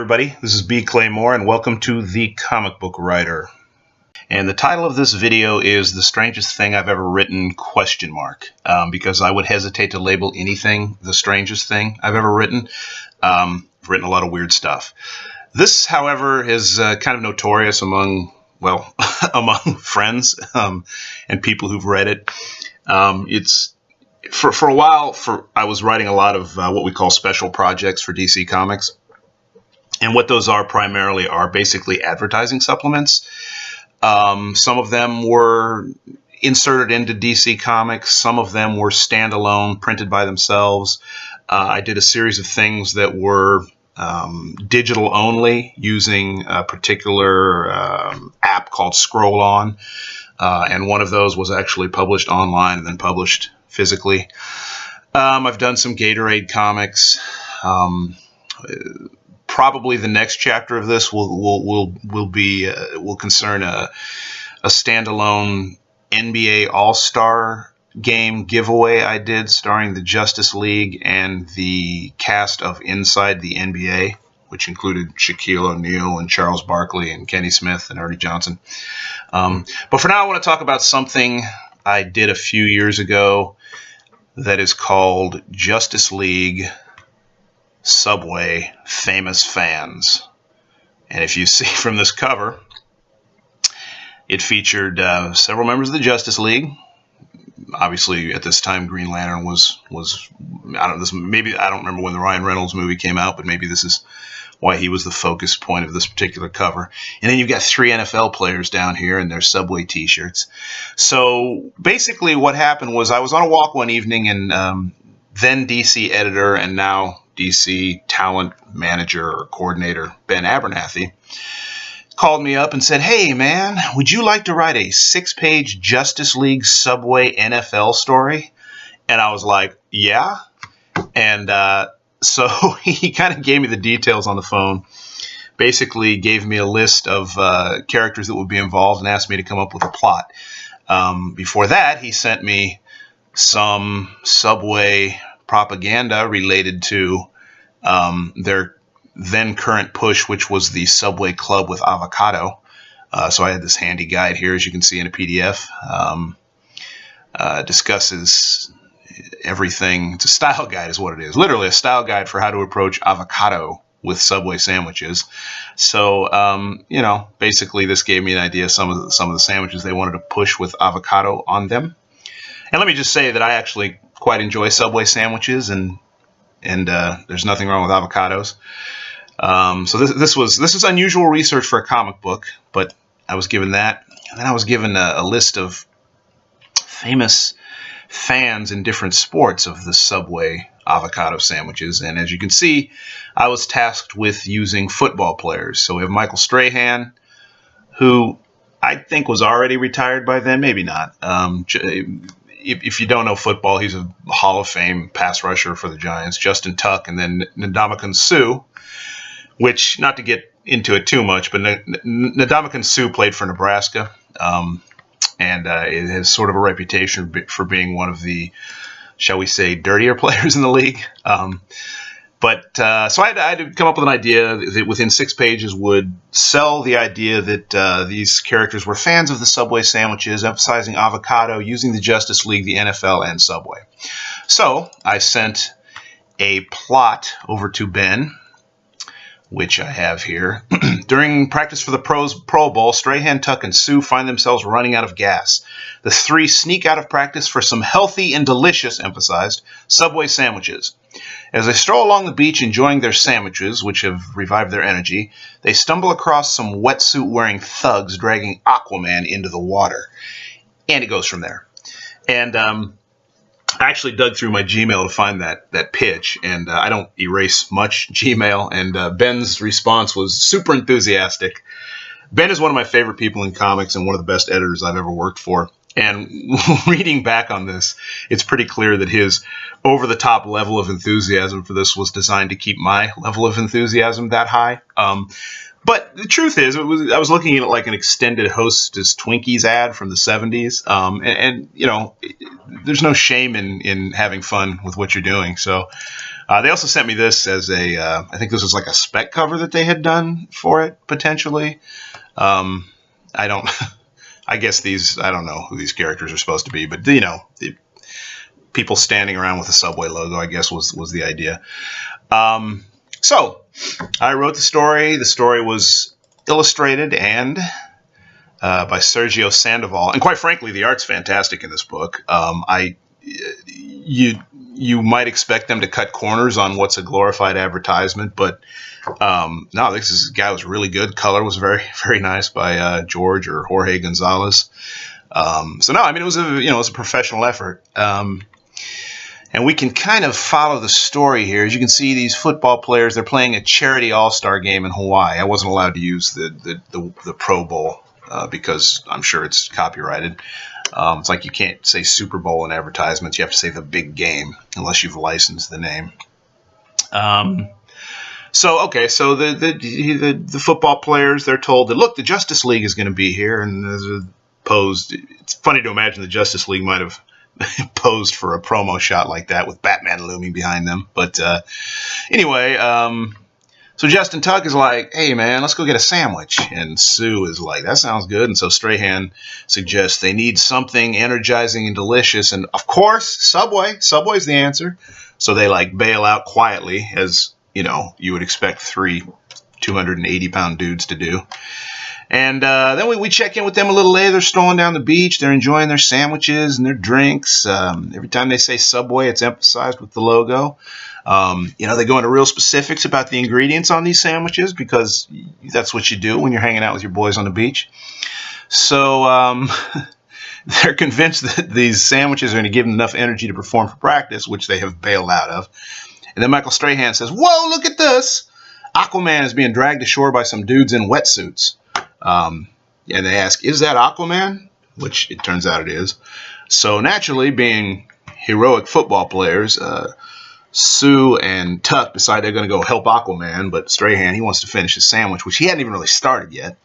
everybody, this is B. Claymore and welcome to The Comic Book Writer. And the title of this video is The Strangest Thing I've Ever Written, ? Because I would hesitate to label anything the strangest thing I've ever written. I've written a lot of weird stuff. This, however, is kind of notorious among, well, among friends and people who've read it. It's for a while, I was writing a lot of what we call special projects for DC Comics. And what those are primarily are basically advertising supplements. Some of them were inserted into DC Comics. Some of them were standalone, printed by themselves. I did a series of things that were digital only, using a particular app called Scroll On. And one of those was actually published online and then published physically. I've done some Gatorade comics. Probably the next chapter of this will concern a standalone NBA All-Star game giveaway I did starring the Justice League and the cast of Inside the NBA, which included Shaquille O'Neal and Charles Barkley and Kenny Smith and Ernie Johnson. But for now, I want to talk about something I did a few years ago that is called Justice League Subway Famous Fans. And if you see from this cover, it featured several members of the Justice League. Obviously, at this time, Green Lantern was I don't remember when the Ryan Reynolds movie came out, but maybe this is why he was the focus point of this particular cover. And then you've got 3 NFL players down here in their Subway t-shirts. So basically what happened was I was on a walk one evening, and then DC editor and now DC talent manager or coordinator Ben Abernathy called me up and said, "Hey man, would you like to write a 6-page Justice League Subway NFL story?" And I was like, yeah. And so he kind of gave me the details on the phone, basically gave me a list of characters that would be involved and asked me to come up with a plot. Before that, he sent me some Subway propaganda related to their then current push, which was the Subway Club with avocado. So I had this handy guide here, as you can see in a PDF. Discusses everything. It's a style guide is what it is. Literally a style guide for how to approach avocado with Subway sandwiches. So, basically this gave me an idea of some of the sandwiches they wanted to push with avocado on them. And let me just say that I actually quite enjoy Subway sandwiches, and there's nothing wrong with avocados. So this is unusual research for a comic book, but I was given that, and then I was given a list of famous fans in different sports of the Subway avocado sandwiches. And as you can see, I was tasked with using football players. So we have Michael Strahan, who I think was already retired by then, maybe not. If you don't know football, he's a Hall of Fame pass rusher for the Giants. Justin Tuck, and then Ndamukong Suh, which, not to get into it too much, but Ndamukong Suh played for Nebraska, and it has sort of a reputation for being one of the, shall we say, dirtier players in the league. So I had to come up with an idea that within 6 pages would sell the idea that these characters were fans of the Subway sandwiches, emphasizing avocado, using the Justice League, the NFL, and Subway. So I sent a plot over to Ben, which I have here. During practice for the Pro Bowl, Strahan, Tuck, and Suh find themselves running out of gas. The 3 sneak out of practice for some healthy and delicious, emphasized, Subway sandwiches. As they stroll along the beach enjoying their sandwiches, which have revived their energy, they stumble across some wetsuit-wearing thugs dragging Aquaman into the water. And it goes from there. And I actually dug through my Gmail to find that pitch, and I don't erase much Gmail, and Ben's response was super enthusiastic. Ben is one of my favorite people in comics and one of the best editors I've ever worked for. And reading back on this, it's pretty clear that his over-the-top level of enthusiasm for this was designed to keep my level of enthusiasm that high. But the truth is, I was looking at like an extended Hostess Twinkies ad from the 70s. And you know, there's no shame in having fun with what you're doing. So they also sent me this as I think this was like a spec cover that they had done for it, potentially. I don't, I guess I don't know who these characters are supposed to be, but you know, people standing around with a Subway logo, I guess was the idea. So I wrote the story. The story was illustrated and by Sergio Sandoval, and quite frankly, the art's fantastic in this book. You might expect them to cut corners on what's a glorified advertisement, but no, this guy was really good. Color was very, very nice by George or Jorge Gonzalez. So no, I mean it was a professional effort. And we can kind of follow the story here. As you can see, these football players, they're playing a charity all-star game in Hawaii. I wasn't allowed to use the Pro Bowl because I'm sure it's copyrighted. It's like you can't say Super Bowl in advertisements. You have to say the big game unless you've licensed the name. So the football players, they're told that, look, the Justice League is going to be here. And there's a posed. It's funny to imagine the Justice League might have posed for a promo shot like that with Batman looming behind them. But anyway, so Justin Tuck is like, hey, man, let's go get a sandwich. And Sue is like, that sounds good. And so Strahan suggests they need something energizing and delicious. And, of course, Subway. Subway's the answer. So they, like, bail out quietly, as, you know, you would expect three 280-pound dudes to do. And then we check in with them a little later. They're strolling down the beach. They're enjoying their sandwiches and their drinks. Every time they say Subway, it's emphasized with the logo. You know, they go into real specifics about the ingredients on these sandwiches because that's what you do when you're hanging out with your boys on the beach. So they're convinced that these sandwiches are going to give them enough energy to perform for practice, which they have bailed out of. And then Michael Strahan says, whoa, look at this. Aquaman is being dragged ashore by some dudes in wetsuits. And they ask, is that Aquaman? Which it turns out it is. So naturally, being heroic football players, Sue and Tuck decide they're going to go help Aquaman, but Strahan, he wants to finish his sandwich, which he hadn't even really started yet.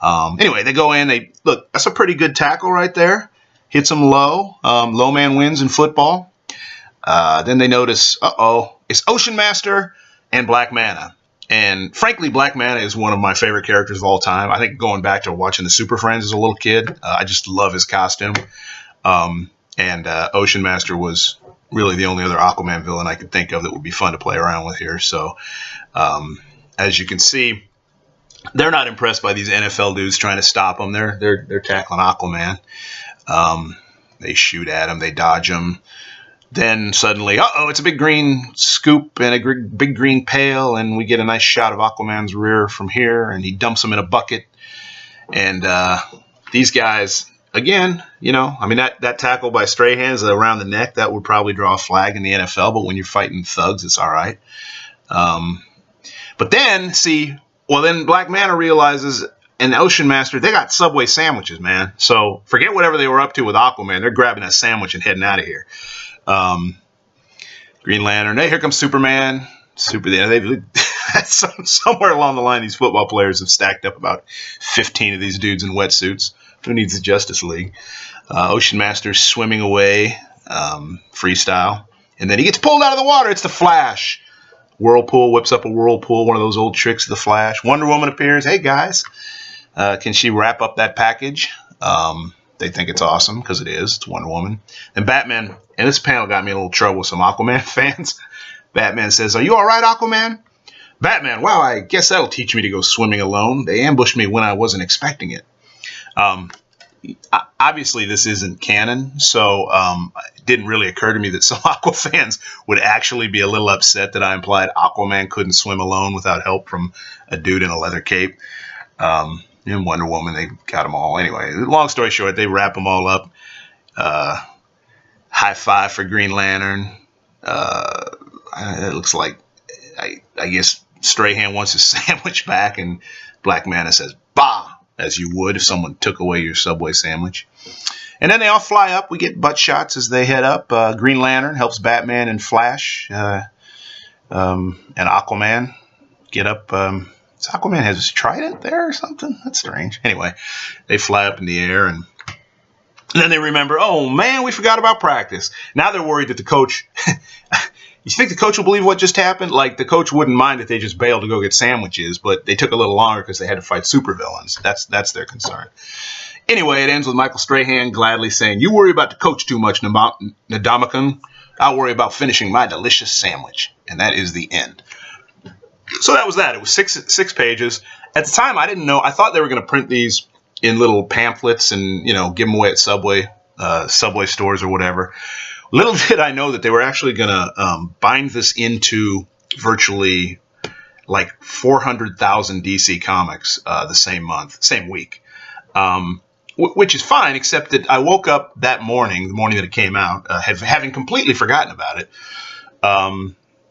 Anyway, they go in. Look, that's a pretty good tackle right there. Hits him low. Low man wins in football. Then they notice, it's Ocean Master and Black Manta. And frankly, Black Manta is one of my favorite characters of all time. I think going back to watching the Super Friends as a little kid, I just love his costume. And Ocean Master was really the only other Aquaman villain I could think of that would be fun to play around with here. So as you can see, they're not impressed by these NFL dudes trying to stop them. They're tackling Aquaman. They shoot at him. They dodge him. Then suddenly, it's a big green scoop and a big green pail, and we get a nice shot of Aquaman's rear from here, and he dumps them in a bucket. And these guys, again, you know, I mean, that tackle by Strahan is around the neck. That would probably draw a flag in the NFL, but when you're fighting thugs, it's all right. But then, then Black Manta realizes, and Ocean Master, they got Subway sandwiches, man. So forget whatever they were up to with Aquaman. They're grabbing that sandwich and heading out of here. Green Lantern. Hey, here comes Superman. Somewhere along the line, these football players have stacked up about 15 of these dudes in wetsuits. Who needs the Justice League? Ocean Master's swimming away, freestyle. And then he gets pulled out of the water. It's the Flash. Whirlpool, whips up a whirlpool, one of those old tricks of the Flash. Wonder Woman appears. Hey, guys. Can she wrap up that package? They think it's awesome because it is. It's Wonder Woman. And Batman, and this panel got me in a little trouble with some Aquaman fans. Batman says, are you all right, Aquaman? Batman, wow, I guess that'll teach me to go swimming alone. They ambushed me when I wasn't expecting it. Obviously, this isn't canon, so it didn't really occur to me that some Aqua fans would actually be a little upset that I implied Aquaman couldn't swim alone without help from a dude in a leather cape. In Wonder Woman, they got them all. Anyway, long story short, they wrap them all up. High five for Green Lantern. It looks like, I guess, Strahan wants his sandwich back, and Black Manta says, bah, as you would if someone took away your Subway sandwich. And then they all fly up. We get butt shots as they head up. Green Lantern helps Batman and Flash and Aquaman get up Aquaman has his trident there or something? That's strange. Anyway, they fly up in the air, and then they remember, oh man, we forgot about practice. Now they're worried that the coach, you think the coach will believe what just happened? Like, the coach wouldn't mind if they just bailed to go get sandwiches, but they took a little longer because they had to fight supervillains. That's their concern. Anyway, it ends with Michael Strahan gladly saying, you worry about the coach too much, Ndamukong. I'll worry about finishing my delicious sandwich. And that is the end. So that was that. It was six pages. At the time, I didn't know. I thought they were going to print these in little pamphlets and, give them away at Subway stores or whatever. Little did I know that they were actually going to bind this into virtually like 400,000 DC comics the same week. Which is fine, except that I woke up that morning, the morning that it came out, having completely forgotten about it,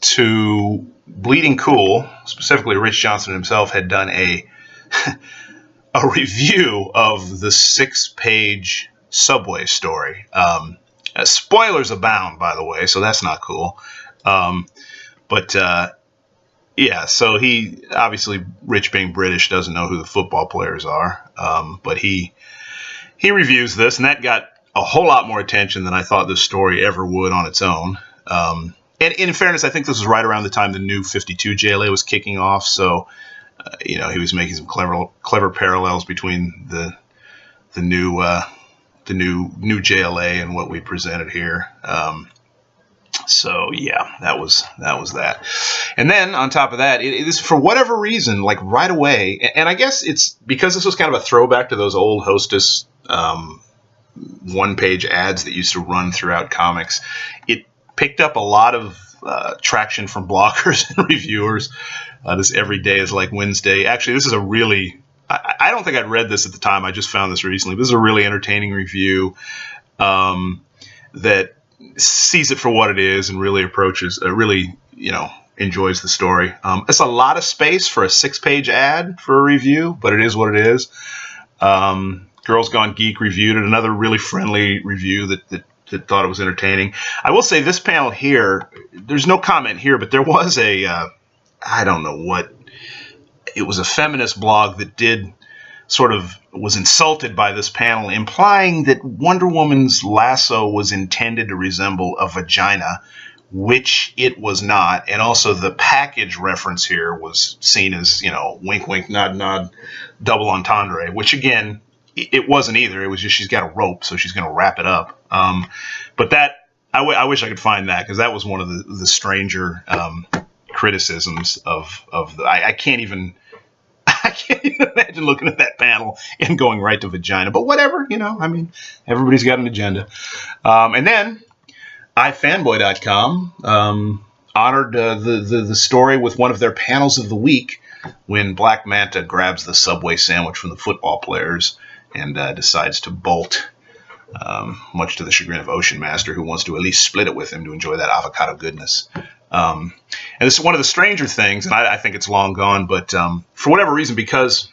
to Bleeding Cool, specifically Rich Johnson himself, had done a review of the 6-page Subway story. Spoilers abound, by the way, so that's not cool. Yeah, so he, obviously, Rich being British, doesn't know who the football players are, but he reviews this, and that got a whole lot more attention than I thought this story ever would on its own. And in fairness, I think this was right around the time the new 52 JLA was kicking off, so he was making some clever parallels between the new JLA and what we presented here. So yeah, that was that. And then on top of that, it is, for whatever reason, like right away, and I guess it's because this was kind of a throwback to those old Hostess one-page ads that used to run throughout comics. It picked up a lot of traction from bloggers and reviewers. This Every Day is Like Wednesday. Actually, this is a really, I don't think I'd read this at the time. I just found this recently. This is a really entertaining review that sees it for what it is and really enjoys the story. It's a lot of space for a 6-page ad for a review, but it is what it is. Girls Gone Geek reviewed it, another really friendly review that thought it was entertaining. I will say this panel here, there's no comment here, but there was I don't know what, it was a feminist blog that was insulted by this panel, implying that Wonder Woman's lasso was intended to resemble a vagina, which it was not. And also the package reference here was seen as, wink, wink, nod, nod, double entendre, which again, it wasn't either. It was just she's got a rope, so she's going to wrap it up. But that, I wish I could find that, because that was one of the stranger criticisms of I can't even imagine looking at that panel and going right to vagina. But whatever, everybody's got an agenda. And then ifanboy.com honored the story with one of their panels of the week when Black Manta grabs the Subway sandwich from the football players and decides to bolt, much to the chagrin of Ocean Master, who wants to at least split it with him to enjoy that avocado goodness. And this is one of the stranger things, and I think it's long gone, but for whatever reason, because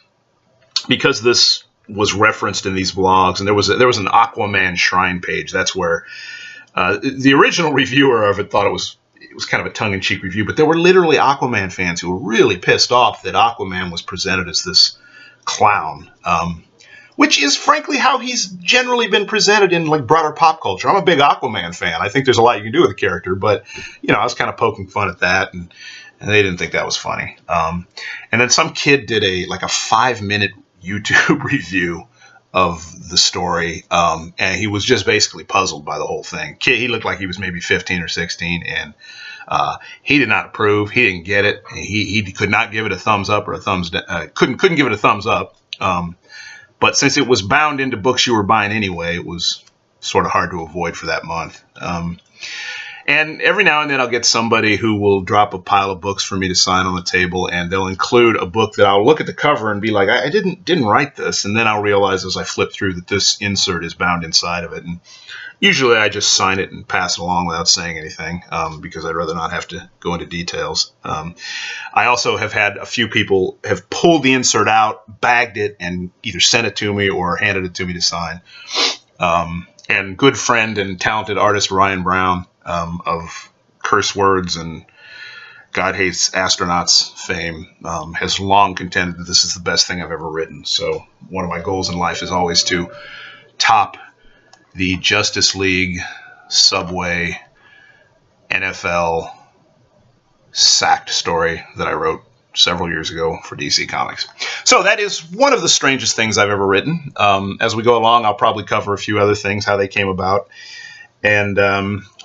this was referenced in these blogs, and there was an Aquaman shrine page. That's where the original reviewer of it thought it was kind of a tongue-in-cheek review, but there were literally Aquaman fans who were really pissed off that Aquaman was presented as this clown, which is frankly how he's generally been presented in like broader pop culture. I'm a big Aquaman fan. I think there's a lot you can do with the character, but I was kind of poking fun at that, and they didn't think that was funny. And then some kid did a 5-minute YouTube review of the story, and he was just basically puzzled by the whole thing. He looked like he was maybe 15 or 16, and he did not approve. He didn't get it. He could not give it a thumbs up or a thumbs down. Couldn't give it a thumbs up. But since it was bound into books you were buying anyway, it was sort of hard to avoid for that month. And every now and then I'll get somebody who will drop a pile of books for me to sign on the table, and they'll include a book that I'll look at the cover and be like, I didn't write this. And then I'll realize as I flip through that this insert is bound inside of it. And usually I just sign it and pass it along without saying anything, because I'd rather not have to go into details. I also have had a few people have pulled the insert out, bagged it, and either sent it to me or handed it to me to sign. And good friend and talented artist Ryan Brown, of Curse Words and God Hates Astronauts fame, has long contended that this is the best thing I've ever written. So one of my goals in life is always to top the Justice League, Subway, NFL sacked story that I wrote several years ago for DC Comics. So that is one of the strangest things I've ever written. As we go along, I'll probably cover a few other things, how they came about. And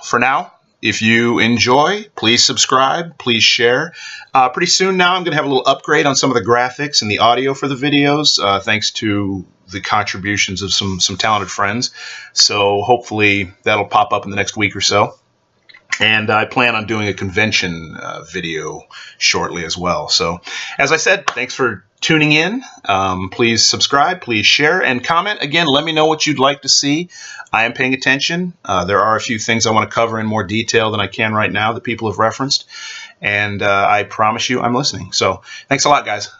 for now, if you enjoy, please subscribe, please share. Pretty soon now, I'm going to have a little upgrade on some of the graphics and the audio for the videos, thanks to the contributions of some talented friends. So hopefully that'll pop up in the next week or so. And I plan on doing a convention video shortly as well. So, as I said, thanks for tuning in. Please subscribe, please share, and comment. Again, let me know what you'd like to see. I am paying attention. There are a few things I want to cover in more detail than I can right now that people have referenced. And I promise you I'm listening. So, thanks a lot, guys.